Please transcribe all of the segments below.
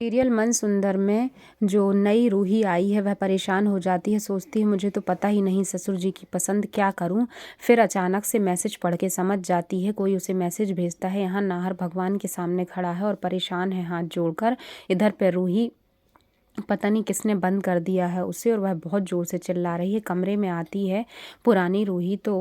Serial मन सुंदर में जो नई रूही आई है वह परेशान हो जाती है। सोचती है मुझे तो पता ही नहीं ससुर जी की पसंद क्या करूं। फिर अचानक से मैसेज पढ़ के समझ जाती है, कोई उसे मैसेज भेजता है। यहाँ नाहर भगवान के सामने खड़ा है और परेशान है हाथ जोड़कर। इधर पे रूही पता नहीं किसने बंद कर दिया है उसे और वह बहुत ज़ोर से चिल्ला रही है। कमरे में आती है पुरानी रूही तो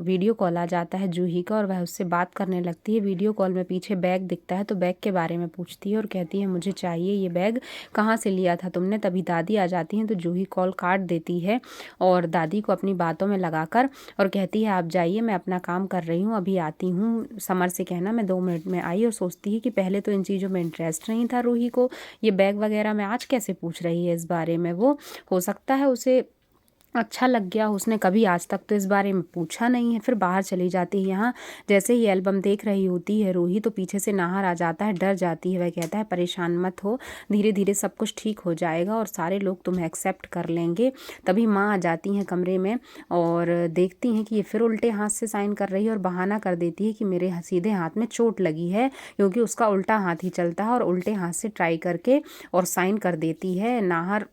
वीडियो कॉल आ जाता है जूही का और वह उससे बात करने लगती है। वीडियो कॉल में पीछे बैग दिखता है तो बैग के बारे में पूछती है और कहती है मुझे चाहिए ये बैग, कहाँ से लिया था तुमने। तभी दादी आ जाती हैं तो जूही कॉल काट देती है और दादी को अपनी बातों में लगाकर और कहती है आप जाइए, मैं अपना काम कर रही हूँ, अभी आती हूँ। समर से कहना मैं 2 मिनट में आई। और सोचती है कि पहले तो इन चीज़ों में इंटरेस्ट नहीं था रूही को, ये बैग वगैरह में आज कैसे पूछ रही है इस बारे में। वो हो सकता है उसे अच्छा लग गया, उसने कभी आज तक तो इस बारे में पूछा नहीं है। फिर बाहर चली जाती है। यहाँ जैसे ही एल्बम देख रही होती है रूही तो पीछे से नाहर आ जाता है, डर जाती है। वह कहता है परेशान मत हो, धीरे धीरे सब कुछ ठीक हो जाएगा और सारे लोग तुम्हें एक्सेप्ट कर लेंगे। तभी माँ आ जाती हैं कमरे में और देखती हैं कि ये फिर उल्टे हाथ से साइन कर रही है और बहाना कर देती है कि मेरे सीधे हाथ में चोट लगी है, क्योंकि उसका उल्टा हाथ ही चलता है और उल्टे हाथ से ट्राई करके और साइन कर देती है। नाहर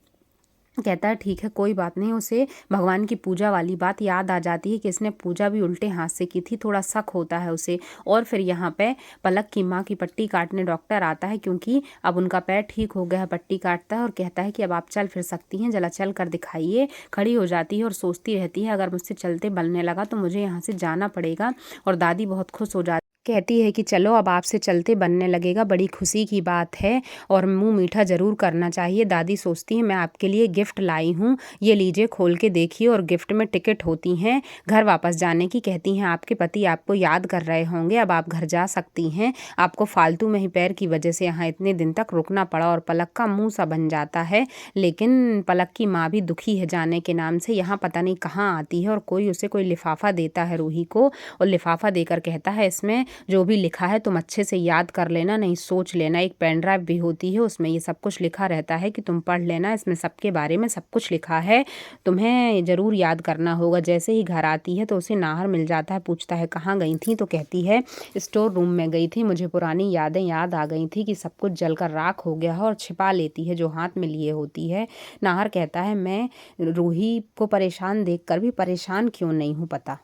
कहता है ठीक है कोई बात नहीं। उसे भगवान की पूजा वाली बात याद आ जाती है कि इसने पूजा भी उल्टे हाथ से की थी, थोड़ा शक होता है उसे। और फिर यहाँ पे पलक की माँ की पट्टी काटने डॉक्टर आता है, क्योंकि अब उनका पैर ठीक हो गया है। पट्टी काटता है और कहता है कि अब आप चल फिर सकती हैं, जरा चल कर दिखाइए। खड़ी हो जाती है और सोचती रहती है अगर मुझसे चलते बनने लगा तो मुझे यहाँ से जाना पड़ेगा। और दादी बहुत खुश हो जाती, कहती है कि चलो अब आपसे चलते बनने लगेगा, बड़ी खुशी की बात है और मुंह मीठा ज़रूर करना चाहिए। दादी सोचती है मैं आपके लिए गिफ्ट लाई हूँ, ये लीजिए खोल के देखिए। और गिफ्ट में टिकट होती हैं घर वापस जाने की। कहती हैं आपके पति आपको याद कर रहे होंगे, अब आप घर जा सकती हैं। आपको फालतू में ही पैर की वजह से यहाँ इतने दिन तक रुकना पड़ा। और पलक का मुँह सा बन जाता है, लेकिन पलक की माँ भी दुखी है जाने के नाम से। यहाँ पता नहीं कहाँ आती है और कोई उसे कोई लिफाफा देता है रूही को और लिफाफा देकर कहता है इसमें जो भी लिखा है तुम अच्छे से याद कर लेना, नहीं सोच लेना। एक पेन ड्राइव भी होती है, उसमें ये सब कुछ लिखा रहता है कि तुम पढ़ लेना, इसमें सबके बारे में सब कुछ लिखा है, तुम्हें ज़रूर याद करना होगा। जैसे ही घर आती है तो उसे नाहर मिल जाता है, पूछता है कहाँ गई थी तो कहती है स्टोर रूम में गई थी, मुझे पुरानी यादें याद आ गई थी कि सब कुछ जलकर राख हो गया है। और छिपा लेती है जो हाथ में लिए होती है। नाहर कहता है मैं रूही को परेशान देख कर भी परेशान क्यों नहीं हूँ पता।